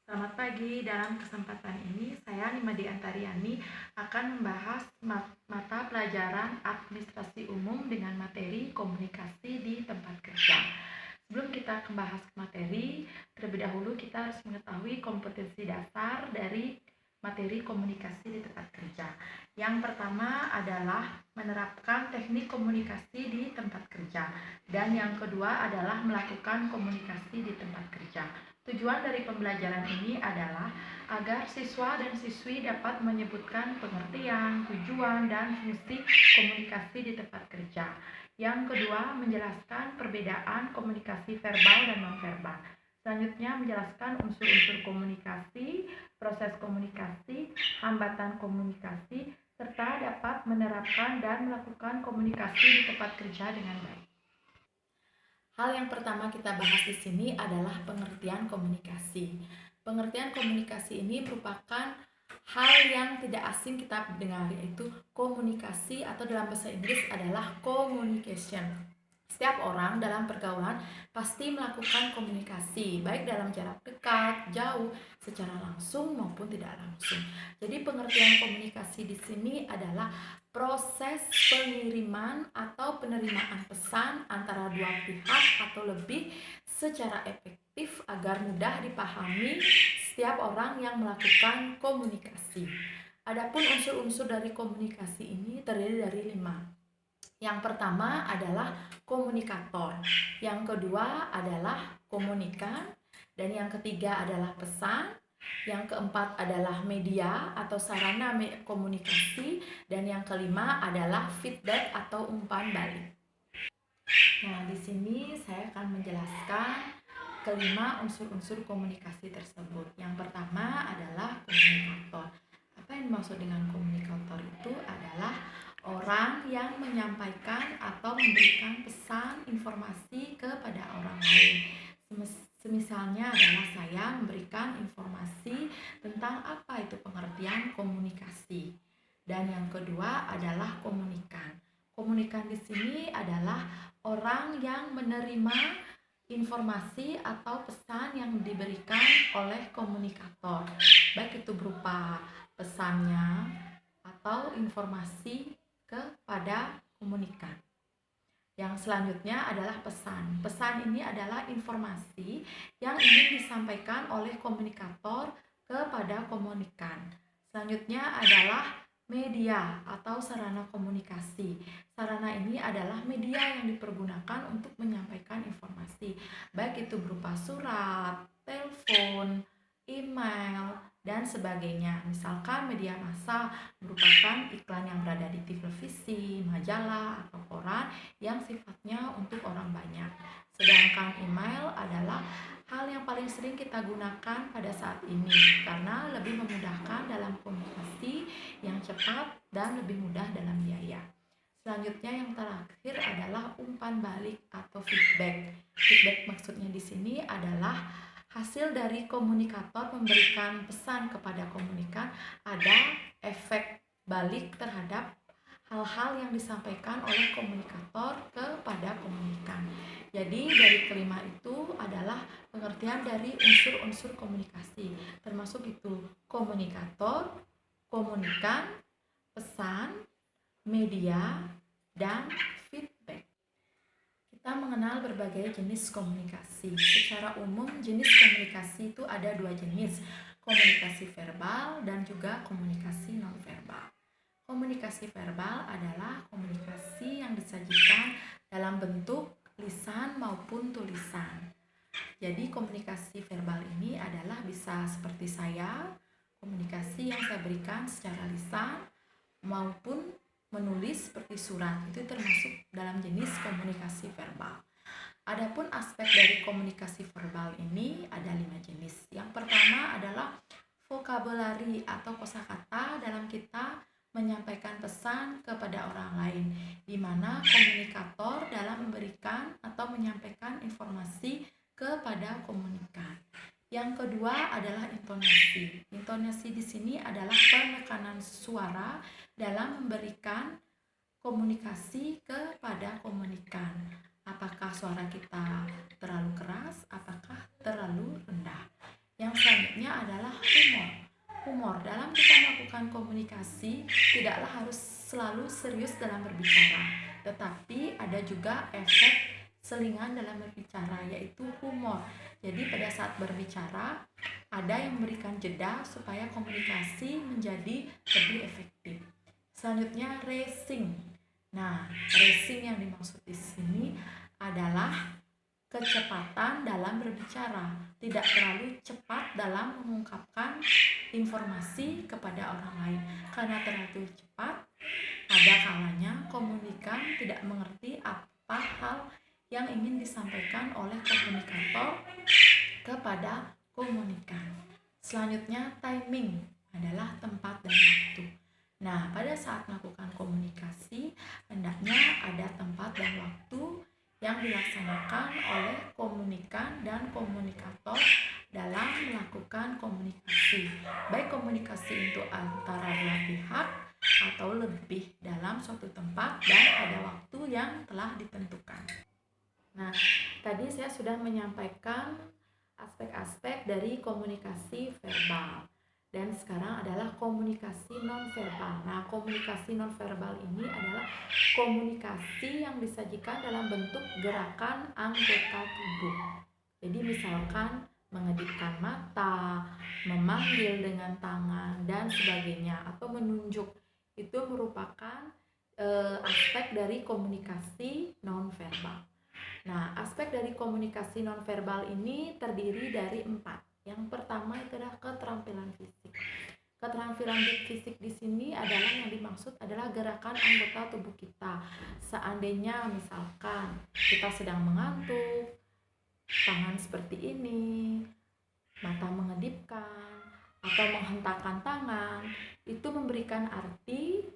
Selamat pagi, dalam kesempatan ini saya Nimadi Antariani akan membahas mata pelajaran administrasi umum dengan materi komunikasi di tempat kerja. Sebelum kita membahas materi, terlebih dahulu kita harus mengetahui kompetensi dasar dari materi komunikasi di tempat kerja. Yang pertama adalah menerapkan teknik komunikasi di tempat kerja, dan yang kedua adalah melakukan komunikasi di tempat kerja. Tujuan dari pembelajaran ini adalah agar siswa dan siswi dapat menyebutkan pengertian, tujuan, dan fungsi komunikasi di tempat kerja. Yang kedua, menjelaskan perbedaan komunikasi verbal dan nonverbal. Selanjutnya, menjelaskan unsur-unsur komunikasi, proses komunikasi, hambatan komunikasi, serta dapat menerapkan dan melakukan komunikasi di tempat kerja dengan baik. Hal yang pertama kita bahas di sini adalah pengertian komunikasi. Pengertian komunikasi ini merupakan hal yang tidak asing kita dengar, yaitu komunikasi atau dalam bahasa Inggris adalah communication. Setiap orang dalam pergaulan pasti melakukan komunikasi, baik dalam jarak dekat, jauh, secara langsung maupun tidak langsung. Jadi pengertian komunikasi di sini adalah proses pengiriman atau penerimaan pesan antara dua pihak atau lebih secara efektif agar mudah dipahami setiap orang yang melakukan komunikasi. Adapun unsur-unsur dari komunikasi ini terdiri dari 5. Yang pertama adalah komunikator, yang kedua adalah komunikan, dan yang ketiga adalah pesan, yang keempat adalah media atau sarana komunikasi, dan yang kelima adalah feedback atau umpan balik. Nah, di sini saya akan menjelaskan kelima unsur-unsur komunikasi tersebut. Yang pertama adalah komunikator. Apa yang dimaksud dengan komunikator itu adalah orang yang menyampaikan atau memberikan pesan informasi kepada orang lain. Semisalnya adalah saya memberikan informasi tentang apa itu pengertian komunikasi. Dan yang kedua adalah komunikan. Komunikan di sini adalah orang yang menerima informasi atau pesan yang diberikan oleh komunikator, baik itu berupa pesannya atau informasi kepada komunikan. Yang selanjutnya adalah pesan. Pesan ini adalah informasi yang ingin disampaikan oleh komunikator kepada komunikan. Selanjutnya adalah media atau sarana komunikasi. Sarana ini adalah media yang dipergunakan untuk menyampaikan informasi, baik itu berupa surat, telepon, email, dan sebagainya. Misalkan media massa merupakan iklan yang berada di televisi, majalah, atau koran yang sifatnya untuk orang banyak. Sedangkan email adalah hal yang paling sering kita gunakan pada saat ini karena lebih memudahkan dalam komunikasi yang cepat dan lebih mudah dalam biaya. Selanjutnya yang terakhir adalah umpan balik atau feedback. Feedback maksudnya di sini adalah hasil dari komunikator memberikan pesan kepada komunikan, ada efek balik terhadap hal-hal yang disampaikan oleh komunikator kepada komunikan. Jadi dari kelima itu adalah pengertian dari unsur-unsur komunikasi, termasuk itu komunikator, komunikan, pesan, media, dan feedback. Kita mengenal berbagai jenis komunikasi. Secara umum, jenis komunikasi itu ada 2 jenis, komunikasi verbal dan juga komunikasi nonverbal. Komunikasi verbal adalah komunikasi yang disajikan dalam bentuk lisan maupun tulisan. Jadi komunikasi verbal ini adalah bisa seperti saya, komunikasi yang saya berikan secara lisan maupun menulis seperti surat, itu termasuk dalam jenis komunikasi verbal. Adapun aspek dari komunikasi verbal ini ada 5 jenis. Yang pertama adalah vocabulary atau kosakata dalam kita menyampaikan pesan kepada orang lain, di mana komunikator dalam memberikan atau menyampaikan informasi kepada komunikan. Yang kedua adalah intonasi. Intonasi di sini adalah penekanan suara dalam memberikan komunikasi kepada komunikan. Apakah suara kita terlalu keras, apakah terlalu rendah. Yang selanjutnya adalah humor. Humor dalam kita melakukan komunikasi tidaklah harus selalu serius dalam berbicara, tetapi ada juga efek selingan dalam berbicara, yaitu humor. Jadi pada saat berbicara ada yang memberikan jeda supaya komunikasi menjadi lebih efektif. Selanjutnya racing. Nah, racing yang dimaksud di sini adalah kecepatan dalam berbicara, tidak terlalu cepat dalam mengungkapkan informasi kepada orang lain. Karena terlalu cepat, ada kalanya komunikan tidak mengerti apa hal yang ingin disampaikan oleh komunikator kepada komunikan. Selanjutnya timing adalah tempat dan waktu. Nah, pada saat melakukan komunikasi, hendaknya ada tempat dan waktu yang dilaksanakan oleh komunikan dan komunikator dalam melakukan komunikasi, baik komunikasi untuk antara dua pihak atau lebih dalam suatu tempat dan pada waktu yang telah ditentukan. Nah, tadi saya sudah menyampaikan aspek-aspek dari komunikasi verbal. Dan sekarang adalah komunikasi nonverbal. Nah, komunikasi nonverbal ini adalah komunikasi yang disajikan dalam bentuk gerakan anggota tubuh. Jadi misalkan mengedipkan mata, memanggil dengan tangan, dan sebagainya, atau menunjuk. Itu merupakan aspek dari komunikasi nonverbal. Nah, aspek dari komunikasi nonverbal ini terdiri dari 4. Yang pertama itu adalah keterampilan fisik. Keterampilan fisik di sini adalah yang dimaksud adalah gerakan anggota tubuh kita. Seandainya misalkan kita sedang mengantuk, tangan seperti ini, mata mengedipkan, atau menghentakkan tangan, itu memberikan arti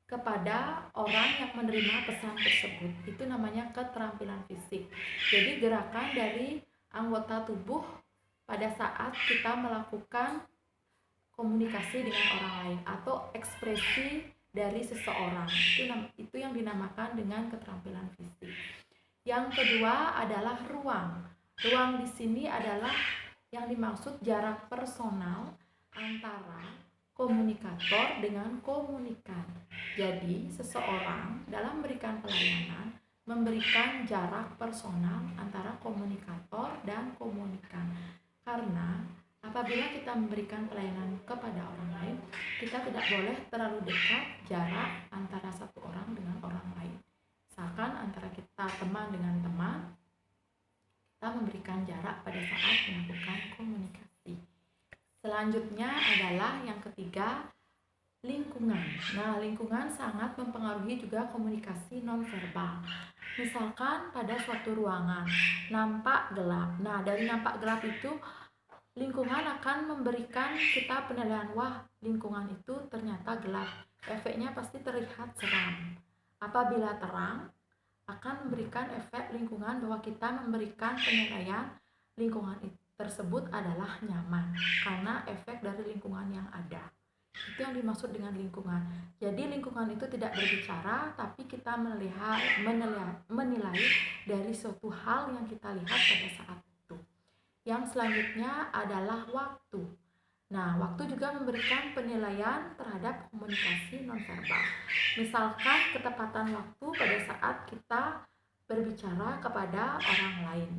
kepada orang yang menerima pesan tersebut. Itu namanya keterampilan fisik. Jadi gerakan dari anggota tubuh pada saat kita melakukan komunikasi dengan orang lain atau ekspresi dari seseorang, itu yang dinamakan dengan keterampilan fisik. Yang kedua adalah ruang. Ruang di sini adalah yang dimaksud jarak personal antara komunikator dengan komunikan. Jadi seseorang dalam memberikan pelayanan memberikan jarak personal antara komunikator dan komunikan. Karena apabila kita memberikan pelayanan kepada orang lain, kita tidak boleh terlalu dekat jarak antara satu orang dengan orang lain. Misalkan antara kita teman dengan teman, kita memberikan jarak pada saat melakukan komunikasi. Selanjutnya adalah yang ketiga, lingkungan. Nah, lingkungan sangat mempengaruhi juga komunikasi nonverbal. Misalkan pada suatu ruangan nampak gelap. Nah, dari nampak gelap itu lingkungan akan memberikan kita penilaian, wah, lingkungan itu ternyata gelap. Efeknya pasti terlihat seram. Apabila terang, akan memberikan efek lingkungan bahwa kita memberikan penilaian lingkungan tersebut adalah nyaman karena efek dari lingkungan yang ada. Itu yang dimaksud dengan lingkungan. Jadi lingkungan itu tidak berbicara, tapi kita menilai dari suatu hal yang kita lihat pada saat itu. Yang selanjutnya adalah waktu. Nah, waktu juga memberikan penilaian terhadap komunikasi nonverbal. Misalkan ketepatan waktu pada saat kita berbicara kepada orang lain.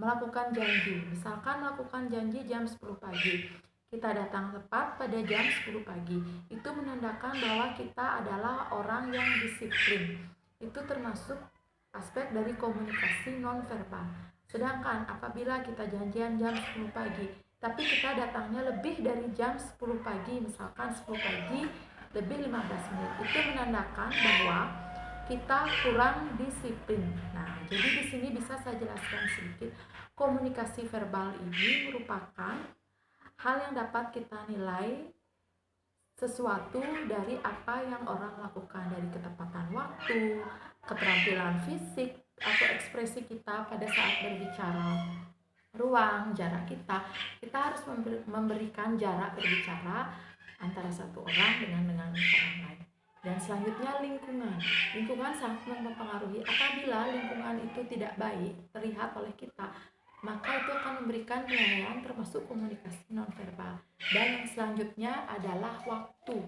Melakukan janji, misalkan melakukan janji jam 10 pagi. Kita datang tepat pada jam 10 pagi. Itu menandakan bahwa kita adalah orang yang disiplin. Itu termasuk aspek dari komunikasi nonverbal. Sedangkan apabila kita janjian jam 10 pagi, tapi kita datangnya lebih dari jam 10 pagi, misalkan 10 pagi lebih 15 menit, itu menandakan bahwa kita kurang disiplin. Nah, jadi di sini bisa saya jelaskan sedikit. Komunikasi verbal ini merupakan hal yang dapat kita nilai sesuatu dari apa yang orang lakukan, dari ketepatan waktu, keterampilan fisik, atau ekspresi kita pada saat berbicara, ruang, jarak kita harus memberikan jarak berbicara antara satu orang dengan orang lain. Dan selanjutnya lingkungan sangat mempengaruhi. Apabila lingkungan itu tidak baik terlihat oleh kita, maka itu akan memberikan penilaian termasuk komunikasi nonverbal. Dan yang selanjutnya adalah waktu.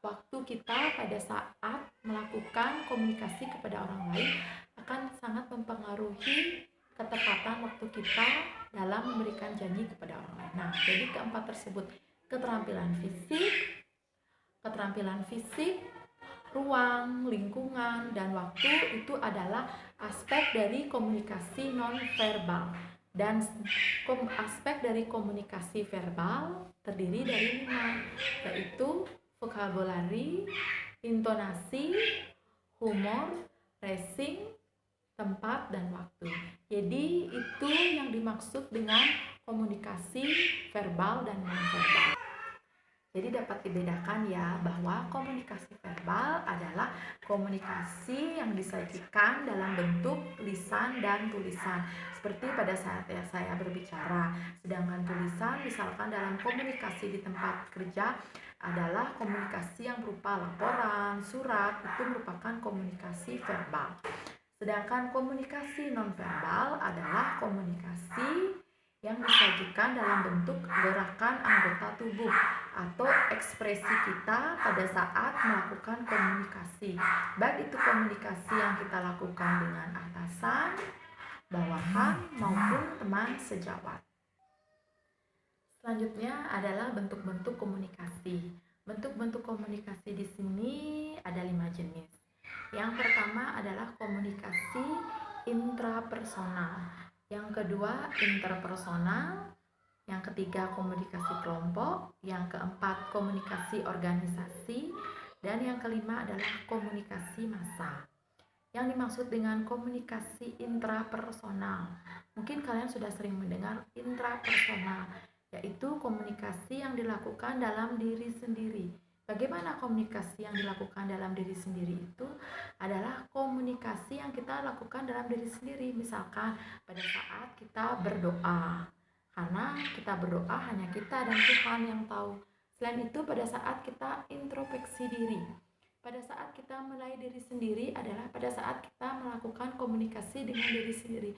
Waktu kita pada saat melakukan komunikasi kepada orang lain akan sangat mempengaruhi ketepatan waktu kita dalam memberikan janji kepada orang lain. Nah, jadi keempat tersebut, keterampilan fisik, ruang, lingkungan, dan waktu itu adalah aspek dari komunikasi nonverbal. Dan aspek dari komunikasi verbal terdiri dari 5, yaitu vocabulary, intonasi, humor, phrasing, tempat, dan waktu. Jadi itu yang dimaksud dengan komunikasi verbal dan nonverbal. Jadi dapat dibedakan ya bahwa komunikasi verbal adalah komunikasi yang disajikan dalam bentuk lisan dan tulisan. Seperti pada saat saya berbicara. Sedangkan tulisan misalkan dalam komunikasi di tempat kerja adalah komunikasi yang berupa laporan, surat, itu merupakan komunikasi verbal. Sedangkan komunikasi nonverbal adalah komunikasi yang disajikan dalam bentuk gerakan anggota tubuh atau ekspresi kita pada saat melakukan komunikasi. Baik itu komunikasi yang kita lakukan dengan atasan, bawahan, maupun teman sejawat. Selanjutnya adalah bentuk-bentuk komunikasi. Bentuk-bentuk komunikasi di sini ada 5 jenis. Yang pertama adalah komunikasi intrapersonal. Yang kedua, interpersonal. Yang ketiga, komunikasi kelompok. Yang keempat, komunikasi organisasi. Dan yang kelima adalah komunikasi massa. Yang dimaksud dengan komunikasi intrapersonal, mungkin kalian sudah sering mendengar intrapersonal, yaitu komunikasi yang dilakukan dalam diri sendiri. Bagaimana komunikasi yang dilakukan dalam diri sendiri itu adalah komunikasi yang kita lakukan dalam diri sendiri. Misalkan pada saat kita berdoa, karena kita berdoa hanya kita dan Tuhan yang tahu. Selain itu pada saat kita introspeksi diri, pada saat kita menilai diri sendiri adalah pada saat kita melakukan komunikasi dengan diri sendiri.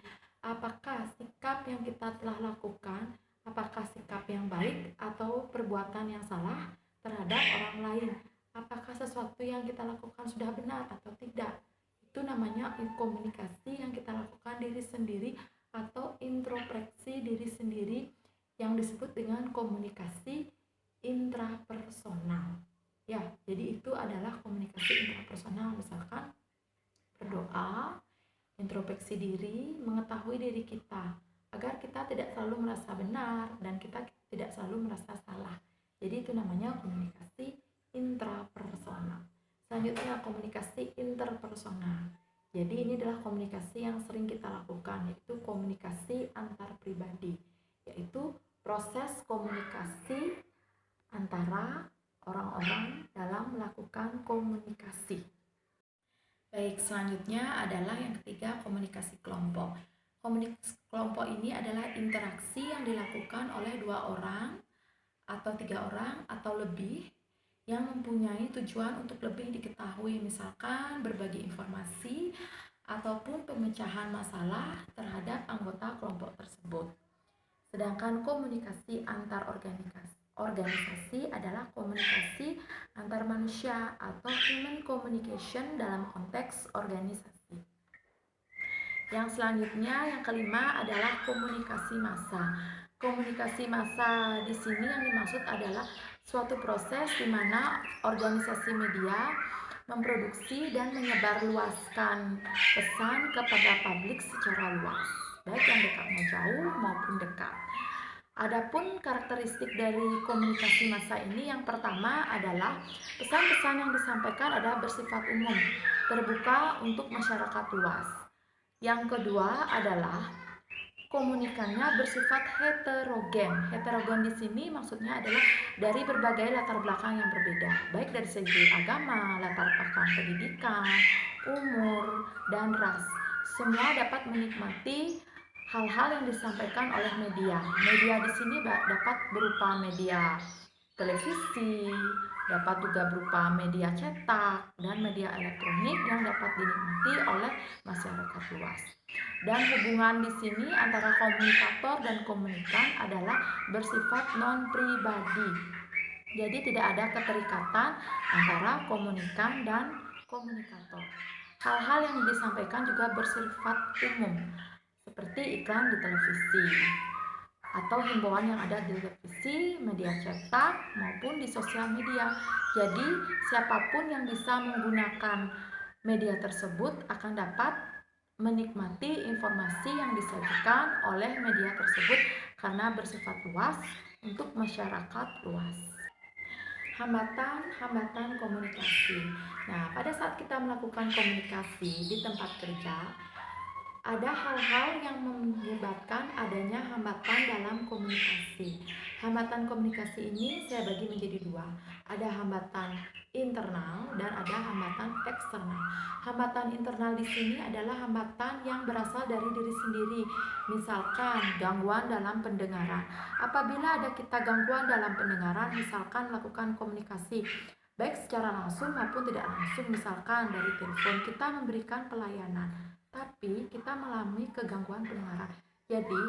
Apakah sikap yang kita telah lakukan, apakah sikap yang baik atau perbuatan yang salah terhadap orang lain? Apakah sesuatu yang kita lakukan sudah benar atau tidak? Itu namanya komunikasi yang kita lakukan diri sendiri atau introspeksi diri sendiri yang disebut dengan komunikasi intrapersonal. Ya, jadi itu adalah komunikasi intrapersonal. Misalkan berdoa, introspeksi diri, mengetahui diri kita agar kita tidak selalu merasa benar dan kita tidak selalu merasa salah. Jadi itu namanya komunikasi intrapersonal. Selanjutnya komunikasi interpersonal. Jadi ini adalah komunikasi yang sering kita lakukan, yaitu komunikasi antar pribadi, yaitu proses komunikasi antara orang-orang dalam melakukan komunikasi. Baik, selanjutnya adalah yang ketiga, komunikasi kelompok. Komunikasi kelompok ini adalah interaksi yang dilakukan oleh 2 orang atau 3 orang atau lebih yang mempunyai tujuan untuk lebih diketahui, misalkan berbagi informasi ataupun pemecahan masalah terhadap anggota kelompok tersebut. Sedangkan komunikasi antar organisasi adalah komunikasi antar manusia atau human communication dalam konteks organisasi. Yang selanjutnya, yang kelima adalah komunikasi massa. Komunikasi massa di sini yang dimaksud adalah suatu proses di mana organisasi media memproduksi dan menyebarluaskan pesan kepada publik secara luas, baik yang dekatnya jauh maupun dekat. Adapun karakteristik dari komunikasi massa ini, yang pertama adalah pesan-pesan yang disampaikan adalah bersifat umum, terbuka untuk masyarakat luas. Yang kedua adalah komunikannya bersifat heterogen. Heterogen di sini maksudnya adalah dari berbagai latar belakang yang berbeda, baik dari segi agama, latar belakang pendidikan, umur, dan ras. Semua dapat menikmati hal-hal yang disampaikan oleh media. Media di sini dapat berupa media televisi, dapat juga berupa media cetak dan media elektronik yang dapat dinikmati oleh masyarakat luas. Dan hubungan di sini antara komunikator dan komunikan adalah bersifat non-pribadi. Jadi tidak ada keterikatan antara komunikan dan komunikator. Hal-hal yang disampaikan juga bersifat umum, seperti iklan di televisi atau himbauan yang ada di televisi, media cetak, maupun di sosial media. Jadi, siapapun yang bisa menggunakan media tersebut akan dapat menikmati informasi yang disajikan oleh media tersebut karena bersifat luas untuk masyarakat luas. Hambatan komunikasi. Nah, pada saat kita melakukan komunikasi di tempat kerja, ada hal-hal yang menyebabkan adanya hambatan dalam komunikasi. Hambatan komunikasi ini saya bagi menjadi dua. Ada hambatan internal dan ada hambatan eksternal. Hambatan internal di sini adalah hambatan yang berasal dari diri sendiri. Misalkan gangguan dalam pendengaran. Apabila ada kita gangguan dalam pendengaran, misalkan melakukan komunikasi baik secara langsung maupun tidak langsung, misalkan dari telepon kita memberikan pelayanan, tapi kita mengalami kegangguan pendengaran. Jadi,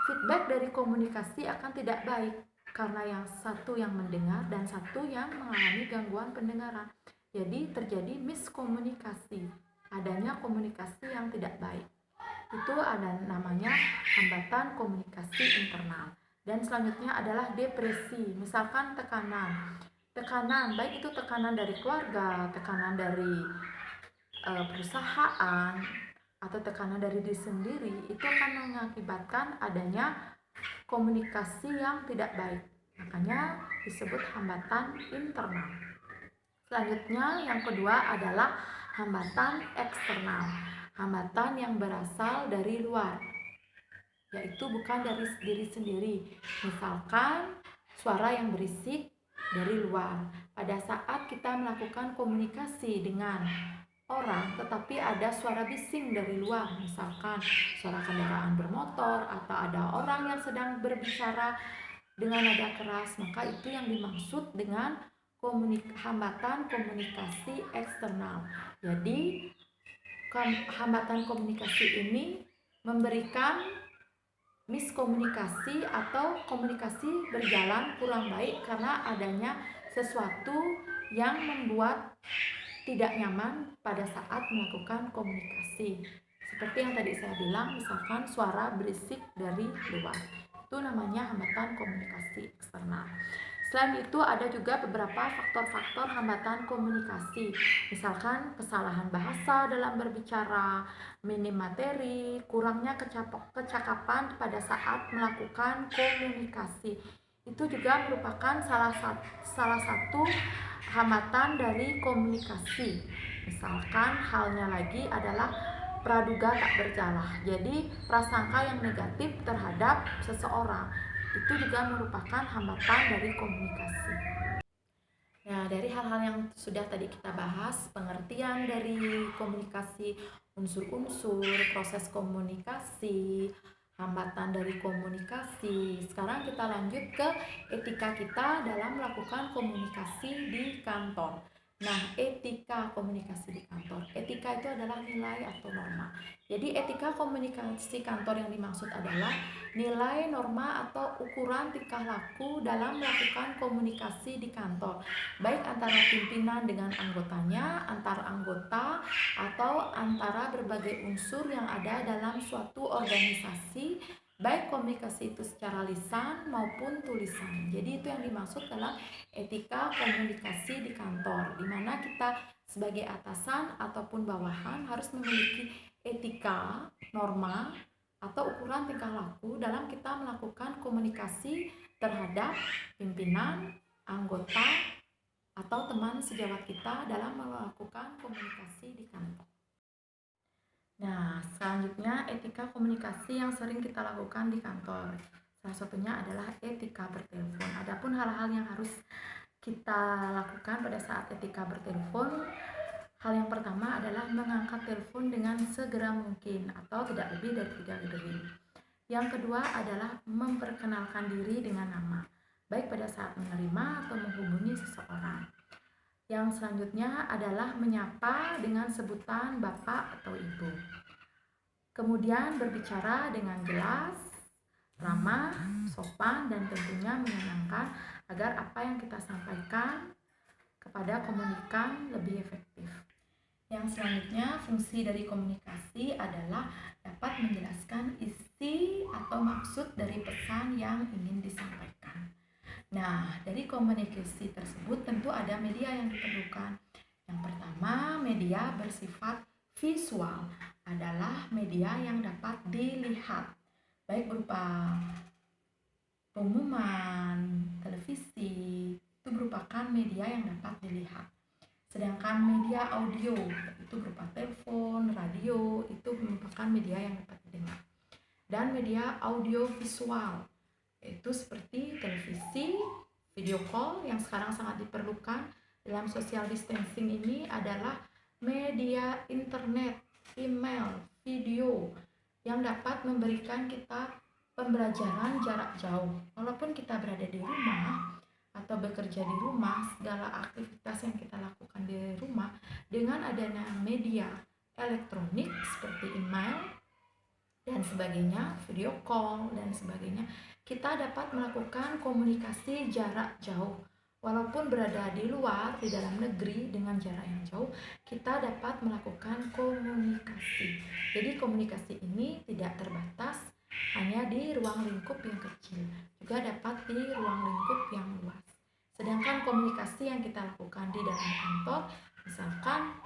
feedback dari komunikasi akan tidak baik karena yang satu yang mendengar dan satu yang mengalami gangguan pendengaran. Jadi, terjadi miskomunikasi, adanya komunikasi yang tidak baik. Itu ada namanya hambatan komunikasi internal. Dan selanjutnya adalah depresi, misalkan tekanan, baik itu tekanan dari keluarga, tekanan dari perusahaan, atau tekanan dari diri sendiri, itu akan mengakibatkan adanya komunikasi yang tidak baik. Makanya disebut hambatan internal. Selanjutnya yang kedua adalah hambatan eksternal, hambatan yang berasal dari luar, yaitu bukan dari diri sendiri. Misalkan suara yang berisik dari luar. Pada saat kita melakukan komunikasi dengan orang, tetapi ada suara bising dari luar, misalkan suara kendaraan bermotor atau ada orang yang sedang berbicara dengan nada keras, maka itu yang dimaksud dengan hambatan komunikasi eksternal. Jadi hambatan komunikasi ini memberikan miskomunikasi atau komunikasi berjalan kurang baik karena adanya sesuatu yang membuat tidak nyaman pada saat melakukan komunikasi. Seperti yang tadi saya bilang, misalkan suara berisik dari luar. Itu namanya hambatan komunikasi eksternal. Selain itu ada juga beberapa faktor-faktor hambatan komunikasi. Misalkan kesalahan bahasa dalam berbicara, minim materi, kurangnya kecakapan pada saat melakukan komunikasi. Itu juga merupakan salah satu hambatan dari komunikasi. Misalkan halnya lagi adalah praduga tak bersalah. Jadi prasangka yang negatif terhadap seseorang itu juga merupakan hambatan dari komunikasi. Nah, dari hal-hal yang sudah tadi kita bahas, pengertian dari komunikasi, unsur-unsur, proses komunikasi, hambatan dari komunikasi. Sekarang kita lanjut ke etika kita dalam melakukan komunikasi di kantor. Nah, etika komunikasi di kantor. Etika itu adalah nilai atau norma. Jadi etika komunikasi kantor yang dimaksud adalah nilai, norma, atau ukuran tingkah laku dalam melakukan komunikasi di kantor, baik antara pimpinan dengan anggotanya, antar anggota, atau antara berbagai unsur yang ada dalam suatu organisasi, baik komunikasi itu secara lisan maupun tulisan. Jadi itu yang dimaksud dalam etika komunikasi di kantor, di mana kita sebagai atasan ataupun bawahan harus memiliki etika, norma, atau ukuran tingkah laku dalam kita melakukan komunikasi terhadap pimpinan, anggota, atau teman sejawat kita dalam melakukan komunikasi di kantor. Nah, selanjutnya etika komunikasi yang sering kita lakukan di kantor. Salah satunya adalah etika bertelepon. Adapun hal-hal yang harus kita lakukan pada saat etika bertelepon, hal yang pertama adalah mengangkat telepon dengan segera mungkin atau tidak lebih dari 3 detik. Yang kedua adalah memperkenalkan diri dengan nama. baik pada saat menerima atau menghubungi seseorang. Yang selanjutnya adalah menyapa dengan sebutan Bapak atau Ibu. Kemudian berbicara dengan jelas, ramah, sopan, dan tentunya menyenangkan agar apa yang kita sampaikan kepada komunikan lebih efektif. Yang selanjutnya, fungsi dari komunikasi adalah dapat menjelaskan isi atau maksud dari pesan yang ingin disampaikan. Nah, dari komunikasi tersebut tentu ada media yang diperlukan. Yang pertama, media bersifat visual adalah media yang dapat dilihat, baik berupa pengumuman, televisi, itu merupakan media yang dapat dilihat. Sedangkan media audio, itu berupa telepon, radio, itu merupakan media yang dapat didengar. Dan media audio visual, yaitu seperti televisi, video call yang sekarang sangat diperlukan dalam social distancing ini adalah media internet, email, video yang dapat memberikan kita pembelajaran jarak jauh. Walaupun kita berada di rumah atau bekerja di rumah, segala aktivitas yang kita lakukan di rumah dengan adanya media elektronik seperti email dan sebagainya, video call dan sebagainya, kita dapat melakukan komunikasi jarak jauh. Walaupun berada di luar, di dalam negeri dengan jarak yang jauh, kita dapat melakukan komunikasi. Jadi komunikasi ini tidak terbatas hanya di ruang lingkup yang kecil, juga dapat di ruang lingkup yang luas. Sedangkan komunikasi yang kita lakukan di dalam kantor, misalkan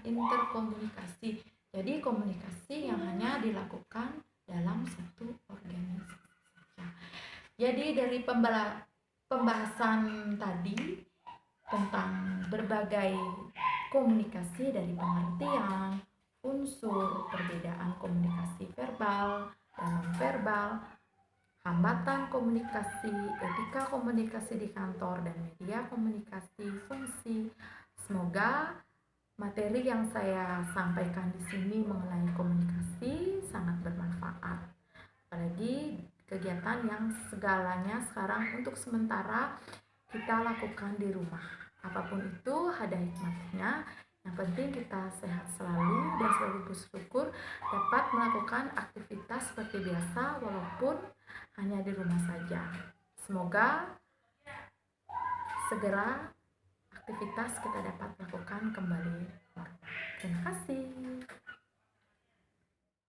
interkomunikasi, jadi komunikasi yang hanya dilakukan dalam satu organisasi saja. Jadi dari pembahasan tadi tentang berbagai komunikasi dari pengertian, unsur, perbedaan komunikasi verbal dan non-verbal, hambatan komunikasi, etika komunikasi di kantor, dan media komunikasi, fungsi. Semoga materi yang saya sampaikan di sini mengenai komunikasi sangat bermanfaat. Apalagi kegiatan yang segalanya sekarang untuk sementara kita lakukan di rumah. Apapun itu ada hikmahnya. Yang penting kita sehat selalu dan selalu bersyukur dapat melakukan aktivitas seperti biasa walaupun hanya di rumah saja. Semoga segera aktivitas kita dapat lakukan kembali. Terima kasih.